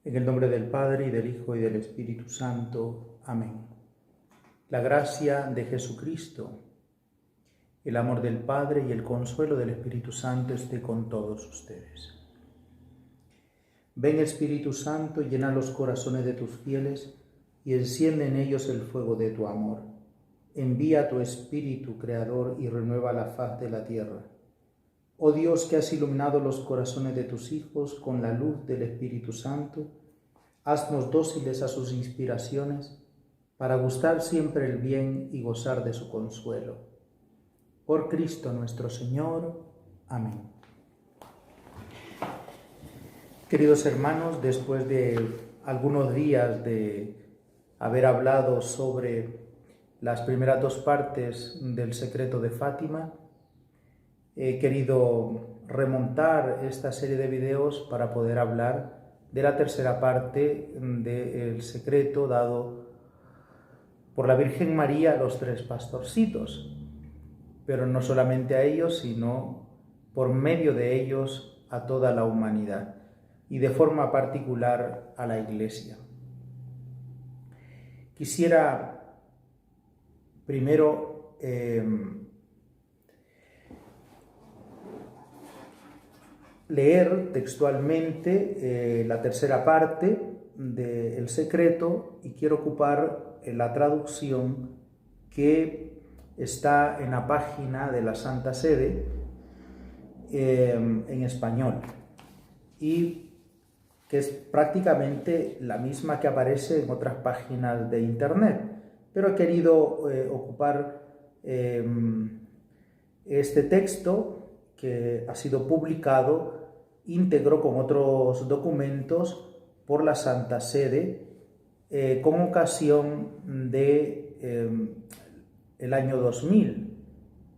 En el nombre del Padre, y del Hijo, y del Espíritu Santo. Amén. La gracia de Jesucristo, el amor del Padre y el consuelo del Espíritu Santo esté con todos ustedes. Ven, Espíritu Santo, llena los corazones de tus fieles y enciende en ellos el fuego de tu amor. Envía tu Espíritu Creador y renueva la faz de la tierra. Oh Dios, que has iluminado los corazones de tus hijos con la luz del Espíritu Santo, haznos dóciles a sus inspiraciones para gustar siempre el bien y gozar de su consuelo. Por Cristo nuestro Señor. Amén. Queridos hermanos, después de algunos días de haber hablado sobre las primeras dos partes del secreto de Fátima, he querido remontar esta serie de videos para poder hablar de la tercera parte del secreto dado por la Virgen María a los tres pastorcitos, pero no solamente a ellos, sino por medio de ellos a toda la humanidad y de forma particular a la Iglesia. Quisiera primero leer textualmente la tercera parte del secreto y quiero ocupar la traducción que está en la página de la Santa Sede en español y que es prácticamente la misma que aparece en otras páginas de internet, pero he querido ocupar este texto que ha sido publicado íntegro con otros documentos por la Santa Sede con ocasión de el año 2000,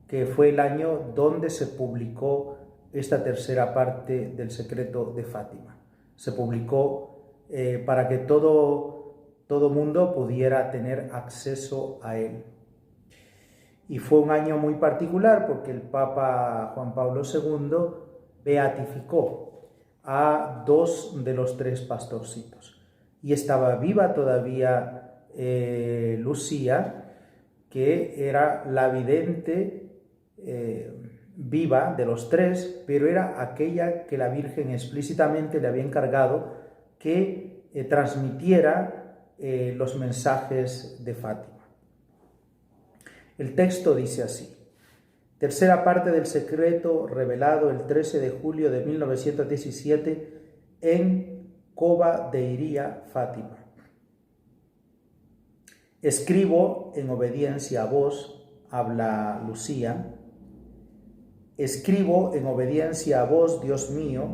que fue el año donde se publicó esta tercera parte del secreto de Fátima. Se publicó para que todo mundo pudiera tener acceso a él. Y fue un año muy particular porque el Papa Juan Pablo II beatificó a dos de los tres pastorcitos. Y estaba viva todavía Lucía, que era la vidente viva de los tres, pero era aquella que la Virgen explícitamente le había encargado que transmitiera los mensajes de Fátima. El texto dice así: tercera parte del secreto revelado el 13 de julio de 1917 en Cova de Iría, Fátima. Escribo en obediencia a vos, habla Lucía, escribo en obediencia a vos, Dios mío,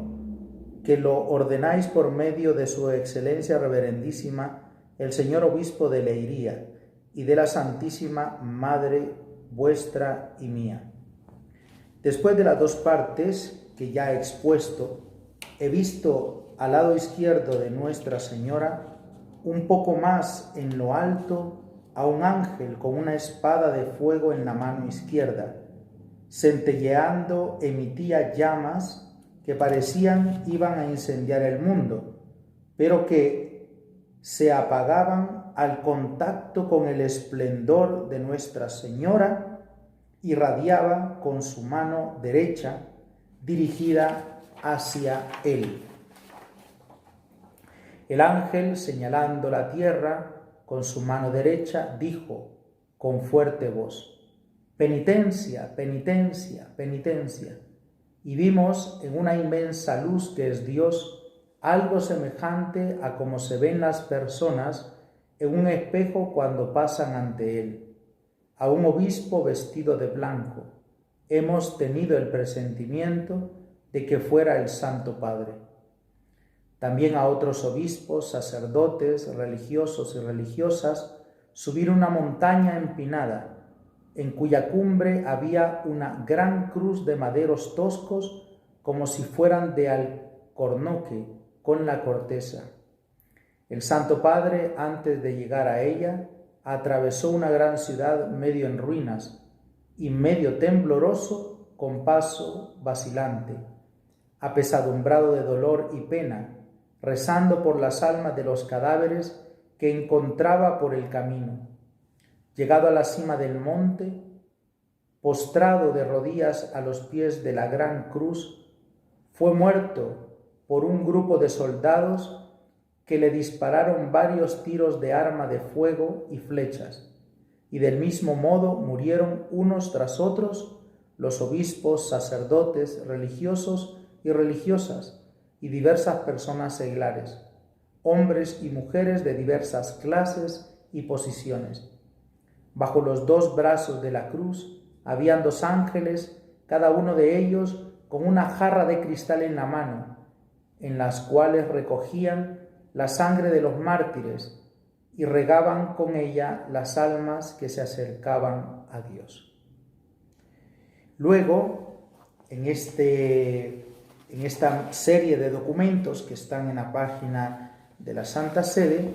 que lo ordenáis por medio de su excelencia reverendísima, el señor obispo de Leiría, y de la Santísima Madre vuestra y mía. Después de las dos partes que ya he expuesto, he visto al lado izquierdo de Nuestra Señora, un poco más en lo alto, a un ángel con una espada de fuego en la mano izquierda. Centelleando emitía llamas que parecían iban a incendiar el mundo, pero que se apagaban al contacto con el esplendor de Nuestra Señora, irradiaba con su mano derecha dirigida hacia él. El ángel, señalando la tierra con su mano derecha, dijo con fuerte voz: penitencia, penitencia, penitencia. Y vimos en una inmensa luz que es Dios algo semejante a como se ven las personas en un espejo cuando pasan ante él, a un obispo vestido de blanco. Hemos tenido el presentimiento de que fuera el Santo Padre. También a otros obispos, sacerdotes, religiosos y religiosas, subir una montaña empinada, en cuya cumbre había una gran cruz de maderos toscos, como si fueran de alcornoque, con la corteza. El Santo Padre, antes de llegar a ella, atravesó una gran ciudad medio en ruinas y medio tembloroso, con paso vacilante, apesadumbrado de dolor y pena, rezando por las almas de los cadáveres que encontraba por el camino. Llegado a la cima del monte, postrado de rodillas a los pies de la gran cruz, fue muerto por un grupo de soldados que le dispararon varios tiros de arma de fuego y flechas, y del mismo modo murieron unos tras otros los obispos, sacerdotes, religiosos y religiosas, y diversas personas seglares, hombres y mujeres de diversas clases y posiciones. Bajo los dos brazos de la cruz habían dos ángeles, cada uno de ellos con una jarra de cristal en la mano, en las cuales recogían la sangre de los mártires y regaban con ella las almas que se acercaban a Dios. Luego, en esta serie de documentos que están en la página de la Santa Sede,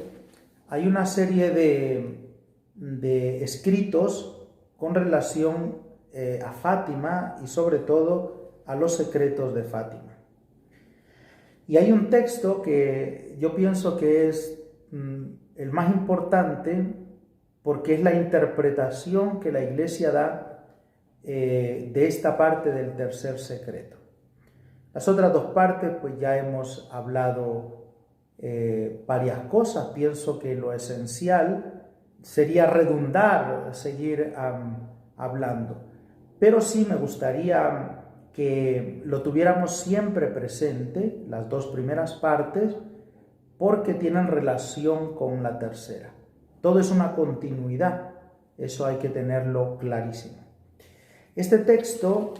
hay una serie de escritos con relación a Fátima y sobre todo a los secretos de Fátima. Y hay un texto que yo pienso que es el más importante porque es la interpretación que la Iglesia da de esta parte del tercer secreto. Las otras dos partes, pues ya hemos hablado varias cosas. Pienso que lo esencial sería redundar, seguir hablando. Pero sí me gustaría que lo tuviéramos siempre presente, las dos primeras partes, porque tienen relación con la tercera. Todo es una continuidad, eso hay que tenerlo clarísimo. Este texto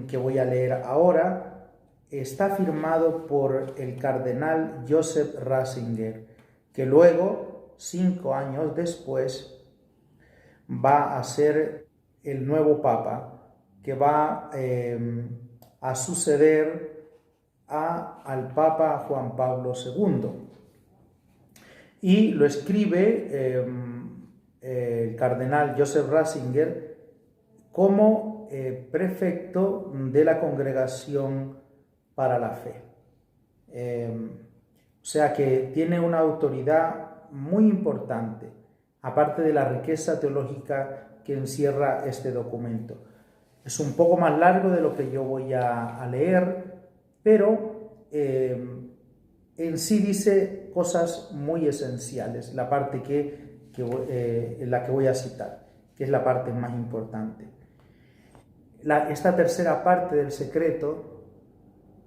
que voy a leer ahora está firmado por el cardenal Joseph Ratzinger, que luego, 5 años después, va a ser el nuevo Papa, que va a suceder al Papa Juan Pablo II. Y lo escribe el cardenal Joseph Ratzinger como prefecto de la Congregación para la Fe. O sea que tiene una autoridad muy importante, aparte de la riqueza teológica que encierra este documento. Es un poco más largo de lo que yo voy a leer, pero en sí dice cosas muy esenciales, la parte en la que voy a citar, que es la parte más importante. Esta tercera parte del secreto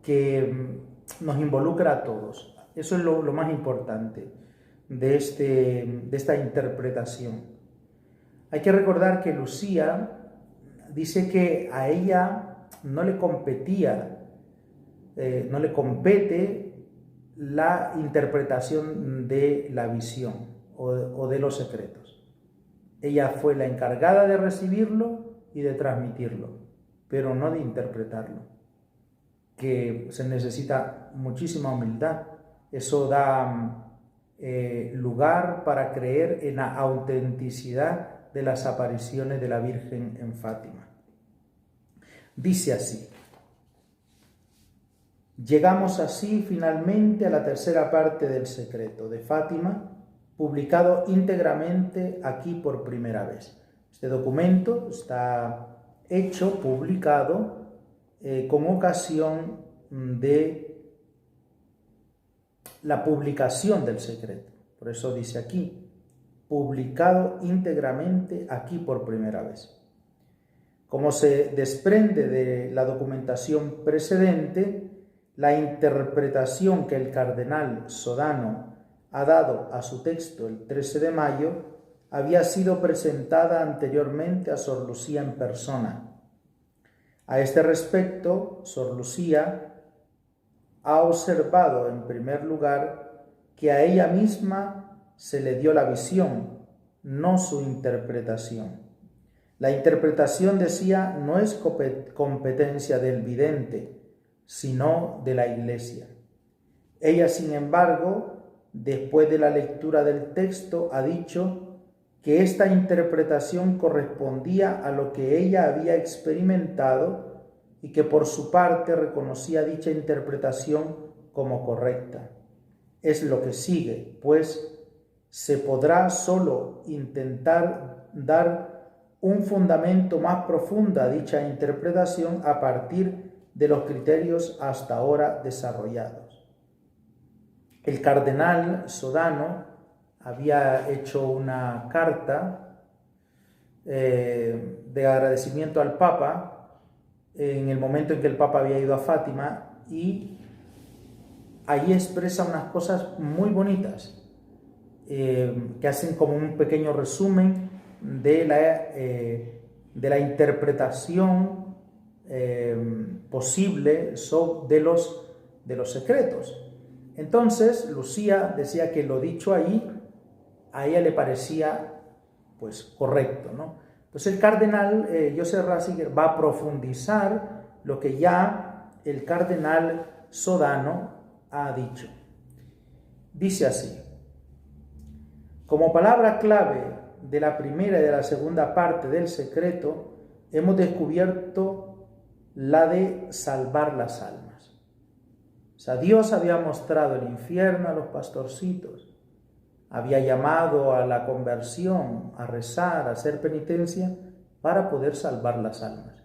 que nos involucra a todos. Eso es lo más importante de esta interpretación. Hay que recordar que Lucía dice que a ella no le compete la interpretación de la visión o de los secretos. Ella fue la encargada de recibirlo y de transmitirlo, pero no de interpretarlo, que se necesita muchísima humildad. Eso da lugar para creer en la autenticidad de las apariciones de la Virgen en Fátima. Dice así: llegamos así finalmente a la tercera parte del secreto de Fátima, publicado íntegramente aquí por primera vez. Este documento está hecho, publicado, con ocasión de la publicación del secreto. Por eso dice aquí, publicado íntegramente aquí por primera vez. Como se desprende de la documentación precedente, la interpretación que el cardenal Sodano ha dado a su texto el 13 de mayo había sido presentada anteriormente a Sor Lucía en persona. A este respecto, Sor Lucía ha observado en primer lugar que a ella misma se le dio la visión, no su interpretación. La interpretación, decía, no es competencia del vidente, sino de la Iglesia. Ella, sin embargo, después de la lectura del texto, ha dicho que esta interpretación correspondía a lo que ella había experimentado y que por su parte reconocía dicha interpretación como correcta. es lo que sigue, pues se podrá solo intentar dar un fundamento más profundo a dicha interpretación a partir de los criterios hasta ahora desarrollados. El cardenal Sodano había hecho una carta de agradecimiento al Papa en el momento en que el Papa había ido a Fátima, y ahí expresa unas cosas muy bonitas que hacen como un pequeño resumen de la interpretación posible de los secretos. Entonces, Lucía decía que lo dicho ahí, a ella le parecía pues correcto, ¿no? Entonces el cardenal Joseph Ratzinger va a profundizar lo que ya el cardenal Sodano ha dicho. Dice así: como palabra clave de la primera y de la segunda parte del secreto, hemos descubierto la de salvar las almas. O sea, Dios había mostrado el infierno a los pastorcitos, había llamado a la conversión, a rezar, a hacer penitencia para poder salvar las almas.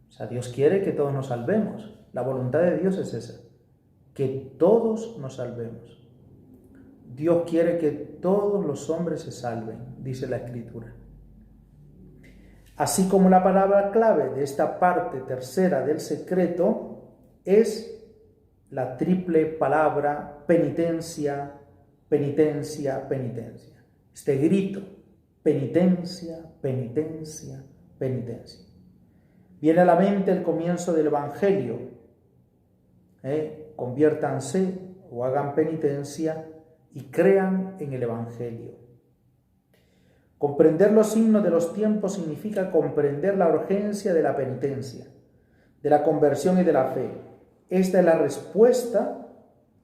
O sea, Dios quiere que todos nos salvemos. La voluntad de Dios es esa, que todos nos salvemos. Dios quiere que todos los hombres se salven, dice la Escritura. Así como la palabra clave de esta parte tercera del secreto es la triple palabra penitencia, penitencia, penitencia. Este grito, penitencia, penitencia, penitencia. Viene a la mente el comienzo del Evangelio. Conviértanse o hagan penitencia y crean en el Evangelio. Comprender los signos de los tiempos significa comprender la urgencia de la penitencia, de la conversión y de la fe. Esta es la respuesta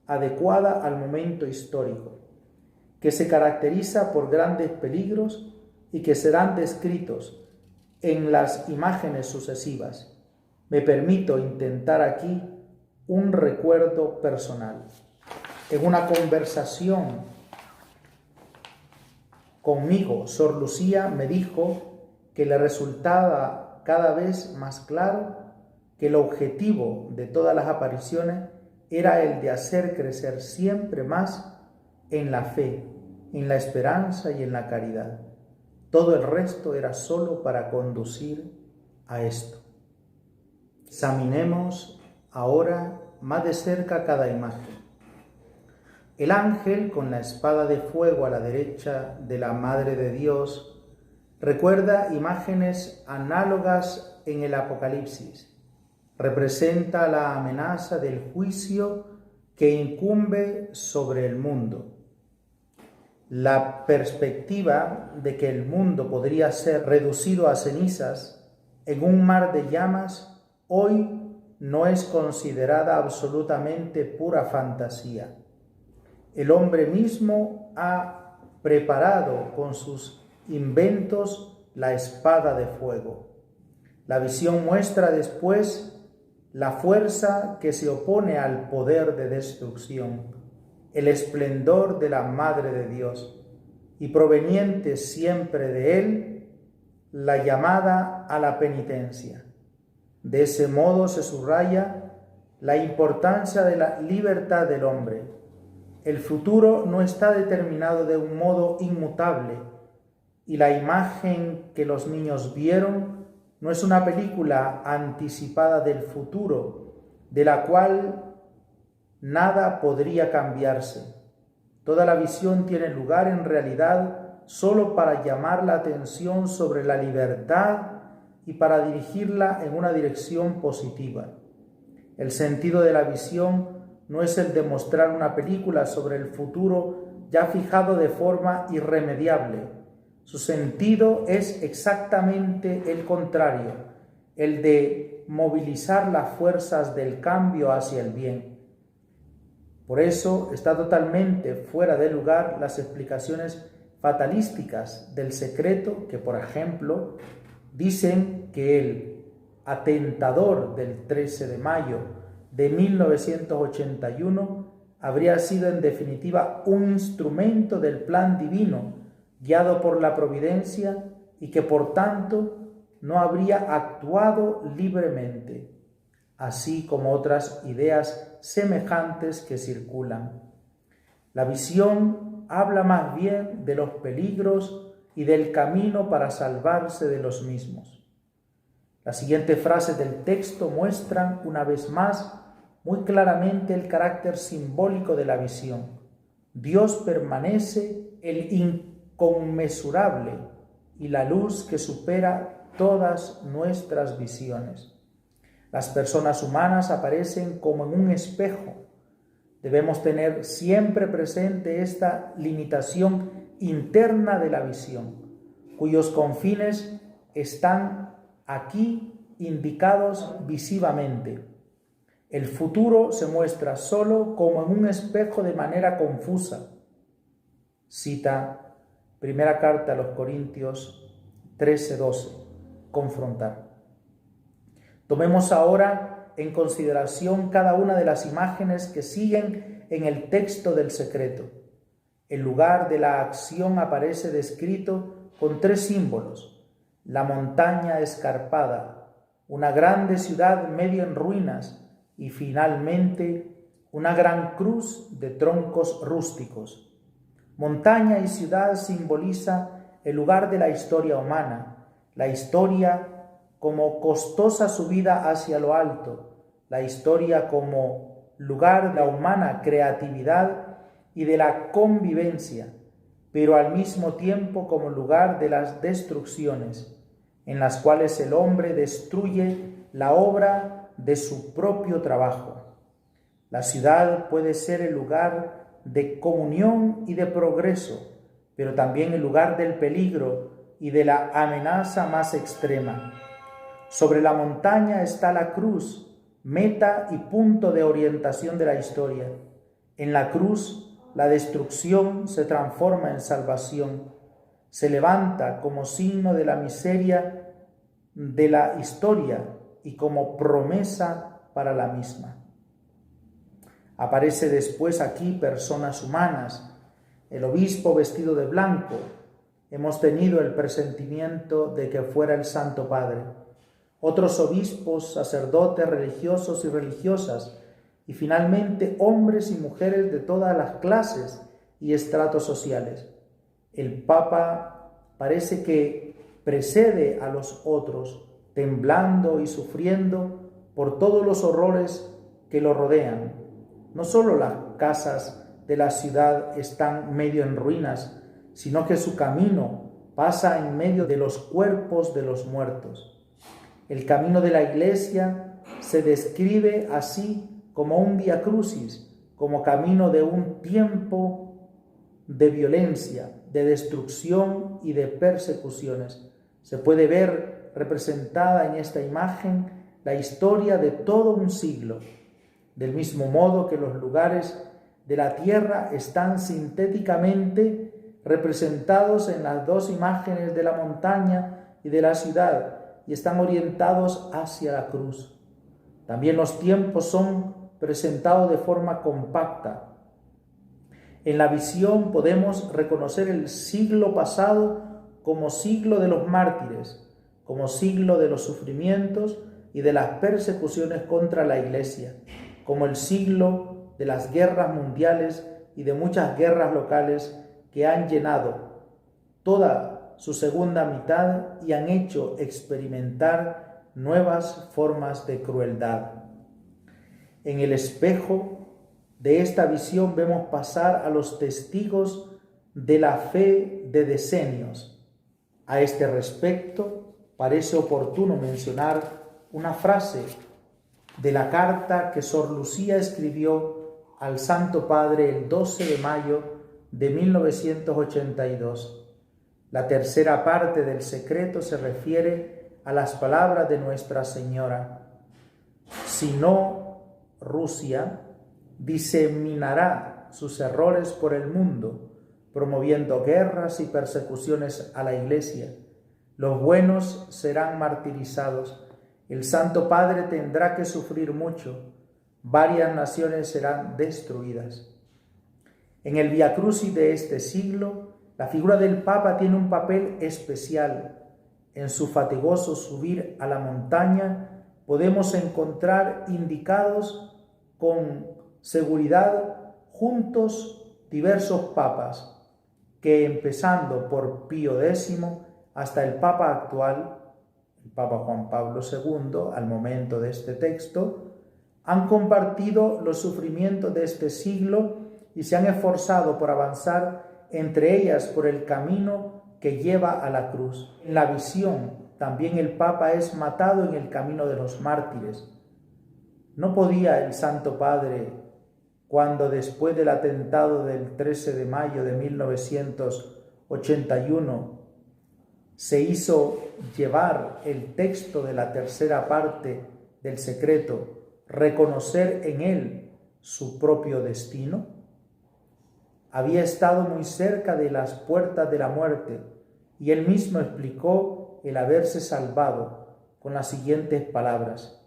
adecuada al momento histórico, que se caracteriza por grandes peligros y que serán descritos en las imágenes sucesivas. Me permito intentar aquí un recuerdo personal. En una conversación conmigo, Sor Lucía me dijo que le resultaba cada vez más claro que el objetivo de todas las apariciones era el de hacer crecer siempre más en la fe, en la esperanza y en la caridad. Todo el resto era solo para conducir a esto. Examinemos ahora más de cerca cada imagen. El ángel con la espada de fuego a la derecha de la Madre de Dios recuerda imágenes análogas en el Apocalipsis. Representa la amenaza del juicio que incumbe sobre el mundo. La perspectiva de que el mundo podría ser reducido a cenizas en un mar de llamas hoy no es considerada absolutamente pura fantasía. El hombre mismo ha preparado con sus inventos la espada de fuego. La visión muestra después la fuerza que se opone al poder de destrucción, el esplendor de la Madre de Dios, y proveniente siempre de Él, la llamada a la penitencia. De ese modo se subraya la importancia de la libertad del hombre. El futuro no está determinado de un modo inmutable, y la imagen que los niños vieron no es una película anticipada del futuro, de la cual nada podría cambiarse. Toda la visión tiene lugar en realidad solo para llamar la atención sobre la libertad y para dirigirla en una dirección positiva. El sentido de la visión no es el de mostrar una película sobre el futuro ya fijado de forma irremediable. Su sentido es exactamente el contrario, el de movilizar las fuerzas del cambio hacia el bien. Por eso está totalmente fuera de lugar las explicaciones fatalísticas del secreto que, por ejemplo, dicen que el atentador del 13 de mayo de 1981 habría sido en definitiva un instrumento del plan divino, guiado por la providencia, y que por tanto no habría actuado libremente, así como otras ideas semejantes que circulan. La visión habla más bien de los peligros y del camino para salvarse de los mismos. Las siguientes frases del texto muestran una vez más muy claramente el carácter simbólico de la visión. Dios permanece el inconmensurable y la luz que supera todas nuestras visiones. Las personas humanas aparecen como en un espejo. Debemos tener siempre presente esta limitación interna de la visión, cuyos confines están aquí indicados visivamente. El futuro se muestra solo como en un espejo de manera confusa. Cita Primera Carta a los Corintios 13:12. Confrontar. Tomemos ahora en consideración cada una de las imágenes que siguen en el texto del secreto. El lugar de la acción aparece descrito con 3 símbolos: la montaña escarpada, una grande ciudad medio en ruinas y finalmente una gran cruz de troncos rústicos. Montaña y ciudad simboliza el lugar de la historia humana, la historia como costosa subida hacia lo alto, la historia como lugar de la humana creatividad y de la convivencia, pero al mismo tiempo como lugar de las destrucciones, en las cuales el hombre destruye la obra de su propio trabajo. La ciudad puede ser el lugar de comunión y de progreso, pero también el lugar del peligro y de la amenaza más extrema. Sobre la montaña está la cruz, meta y punto de orientación de la historia. En la cruz, la destrucción se transforma en salvación. Se levanta como signo de la miseria de la historia y como promesa para la misma. Aparece después aquí personas humanas, el obispo vestido de blanco. Hemos tenido el presentimiento de que fuera el Santo Padre. Otros obispos, sacerdotes, religiosos y religiosas, y finalmente hombres y mujeres de todas las clases y estratos sociales. El Papa parece que precede a los otros, temblando y sufriendo por todos los horrores que lo rodean. No solo las casas de la ciudad están medio en ruinas, sino que su camino pasa en medio de los cuerpos de los muertos. El camino de la Iglesia se describe así como un vía crucis, como camino de un tiempo de violencia, de destrucción y de persecuciones. Se puede ver representada en esta imagen la historia de todo un siglo, del mismo modo que los lugares de la tierra están sintéticamente representados en las 2 imágenes de la montaña y de la ciudad y están orientados hacia la cruz. También los tiempos son presentados de forma compacta. En la visión podemos reconocer el siglo pasado como siglo de los mártires, como siglo de los sufrimientos y de las persecuciones contra la Iglesia, como el siglo de las guerras mundiales y de muchas guerras locales que han llenado toda su segunda mitad y han hecho experimentar nuevas formas de crueldad. En el espejo de esta visión vemos pasar a los testigos de la fe de decenios. A este respecto, parece oportuno mencionar una frase de la carta que Sor Lucía escribió al Santo Padre el 12 de mayo de 1982. La tercera parte del secreto se refiere a las palabras de Nuestra Señora. Si no, Rusia diseminará sus errores por el mundo, promoviendo guerras y persecuciones a la Iglesia. Los buenos serán martirizados. El Santo Padre tendrá que sufrir mucho. Varias naciones serán destruidas. En el Vía Crucis de este siglo, la figura del Papa tiene un papel especial. En su fatigoso subir a la montaña podemos encontrar indicados con seguridad juntos diversos papas, que empezando por Pío X hasta el Papa actual, el Papa Juan Pablo II, al momento de este texto, han compartido los sufrimientos de este siglo y se han esforzado por avanzar entre ellas por el camino que lleva a la cruz. En la visión, también el Papa es matado en el camino de los mártires. ¿No podía el Santo Padre, cuando después del atentado del 13 de mayo de 1981 se hizo llevar el texto de la tercera parte del secreto, reconocer en él su propio destino? Había estado muy cerca de las puertas de la muerte y él mismo explicó el haberse salvado con las siguientes palabras: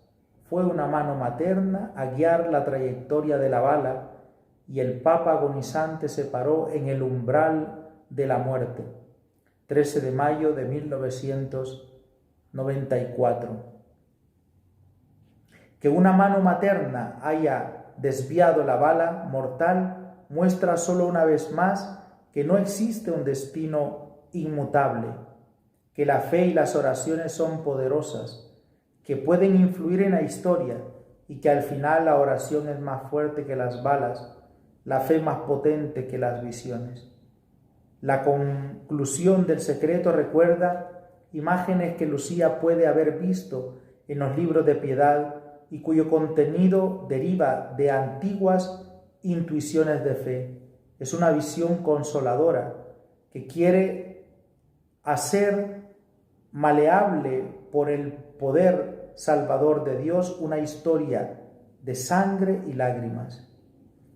fue una mano materna a guiar la trayectoria de la bala y el Papa agonizante se paró en el umbral de la muerte. 13 de mayo de 1994. Que una mano materna haya desviado la bala mortal muestra solo una vez más que no existe un destino inmutable, que la fe y las oraciones son poderosas, que pueden influir en la historia y que al final la oración es más fuerte que las balas, la fe más potente que las visiones. La conclusión del secreto recuerda imágenes que Lucía puede haber visto en los libros de piedad y cuyo contenido deriva de antiguas intuiciones de fe. Es una visión consoladora que quiere hacer maleable por el poder salvador de Dios una historia de sangre y lágrimas.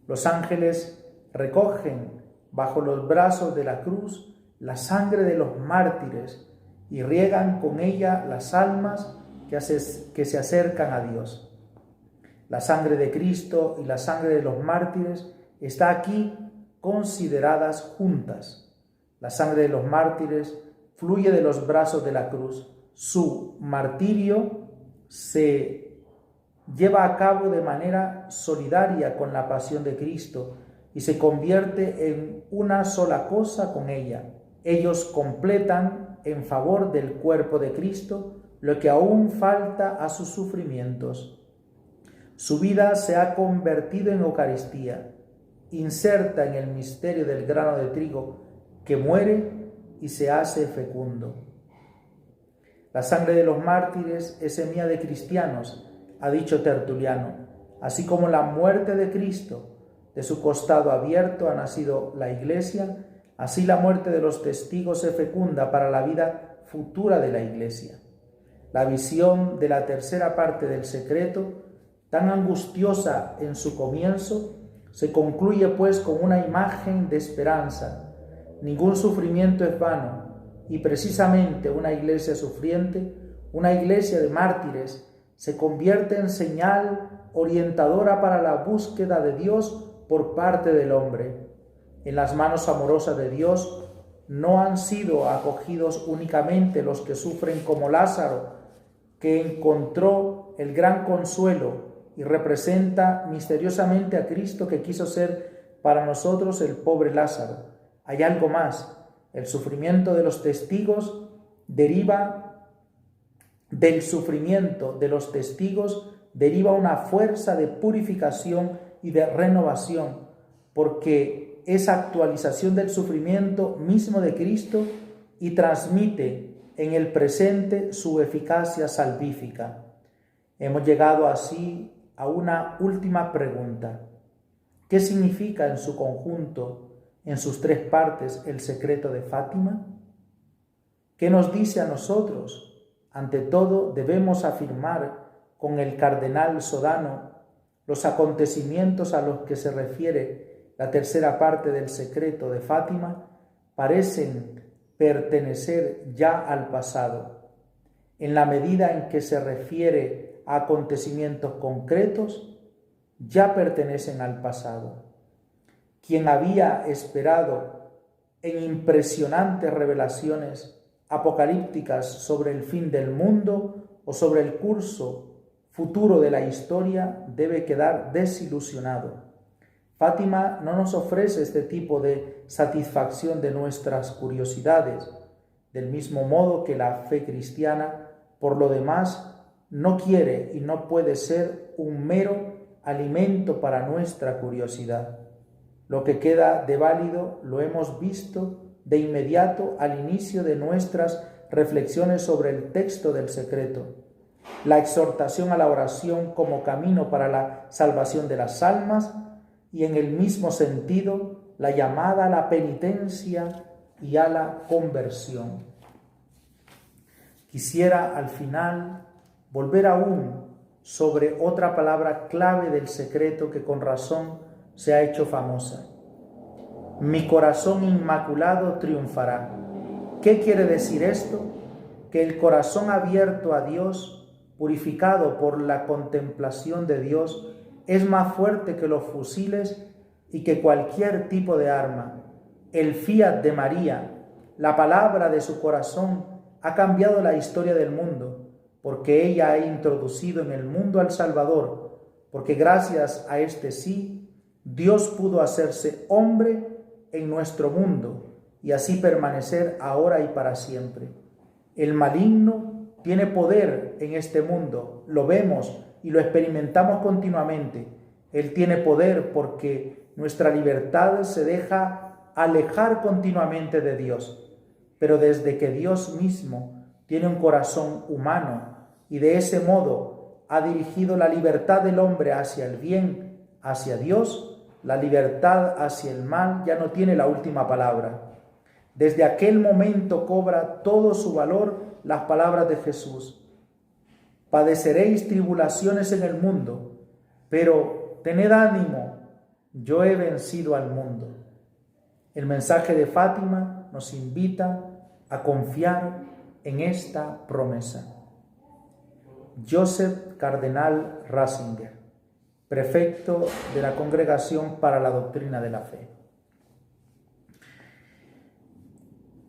Los ángeles recogen bajo los brazos de la cruz la sangre de los mártires y riegan con ella las almas que se acercan a Dios. La sangre de Cristo y la sangre de los mártires está aquí consideradas juntas. La sangre de los mártires fluye de los brazos de la cruz. Su martirio se lleva a cabo de manera solidaria con la pasión de Cristo y se convierte en una sola cosa con ella. Ellos completan en favor del cuerpo de Cristo lo que aún falta a sus sufrimientos. Su vida se ha convertido en Eucaristía, inserta en el misterio del grano de trigo que muere y se hace fecundo. La sangre de los mártires es semilla de cristianos, ha dicho Tertuliano, así como la muerte de Cristo. De su costado abierto ha nacido la Iglesia, así la muerte de los testigos se fecunda para la vida futura de la Iglesia. La visión de la tercera parte del secreto, tan angustiosa en su comienzo, se concluye pues con una imagen de esperanza. Ningún sufrimiento es vano, y precisamente una iglesia sufriente, una iglesia de mártires, se convierte en señal orientadora para la búsqueda de Dios por parte del hombre. En las manos amorosas de Dios no han sido acogidos únicamente los que sufren como Lázaro, que encontró el gran consuelo y representa misteriosamente a Cristo, que quiso ser para nosotros el pobre Lázaro. Hay algo más. El sufrimiento de los testigos deriva del sufrimiento de los testigos, deriva una fuerza de purificación y de renovación, porque es actualización del sufrimiento mismo de Cristo y transmite en el presente su eficacia salvífica. Hemos llegado así a una última pregunta. ¿Qué significa en su conjunto, en sus tres partes, el secreto de Fátima? ¿Qué nos dice a nosotros? Ante todo, debemos afirmar con el cardenal Sodano los acontecimientos a los que se refiere la tercera parte del secreto de Fátima parecen pertenecer ya al pasado. En la medida en que se refiere a acontecimientos concretos, ya pertenecen al pasado. quien había esperado en impresionantes revelaciones apocalípticas sobre el fin del mundo o sobre el curso futuro de la historia, debe quedar desilusionado. Fátima no nos ofrece este tipo de satisfacción de nuestras curiosidades, del mismo modo que la fe cristiana, por lo demás, no quiere y no puede ser un mero alimento para nuestra curiosidad. Lo que queda de válido lo hemos visto de inmediato al inicio de nuestras reflexiones sobre el texto del secreto. La exhortación a la oración como camino para la salvación de las almas y en el mismo sentido la llamada a la penitencia y a la conversión. Quisiera al final volver aún sobre otra palabra clave del secreto que con razón se ha hecho famosa. Mi corazón inmaculado triunfará. ¿Qué quiere decir esto? Que el corazón abierto a Dios, purificado por la contemplación de Dios, es más fuerte que los fusiles y que cualquier tipo de arma. El fiat de María, la palabra de su corazón, ha cambiado la historia del mundo, porque ella ha introducido en el mundo al Salvador, porque gracias a este sí, Dios pudo hacerse hombre en nuestro mundo y así permanecer ahora y para siempre. El maligno tiene poder en este mundo, lo vemos y lo experimentamos continuamente. Él tiene poder porque nuestra libertad se deja alejar continuamente de Dios, pero desde que Dios mismo tiene un corazón humano y de ese modo ha dirigido la libertad del hombre hacia el bien, hacia Dios, la libertad hacia el mal ya no tiene la última palabra. Desde aquel momento cobra todo su valor las palabras de Jesús. Padeceréis tribulaciones en el mundo, pero tened ánimo, yo he vencido al mundo. El mensaje de Fátima nos invita a confiar en esta promesa. Joseph Cardenal Ratzinger, prefecto de la Congregación para la Doctrina de la Fe.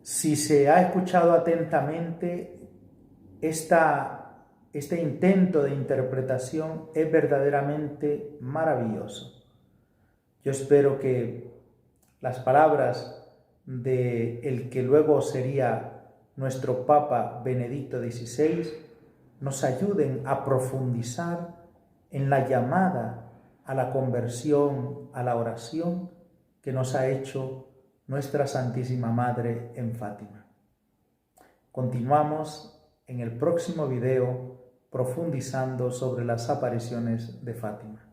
Si se ha escuchado atentamente, este intento de interpretación es verdaderamente maravilloso. Yo espero que las palabras de el que luego sería nuestro Papa Benedicto XVI nos ayuden a profundizar en la llamada a la conversión, a la oración que nos ha hecho nuestra Santísima Madre en Fátima. Continuamos en el próximo video profundizando sobre las apariciones de Fátima.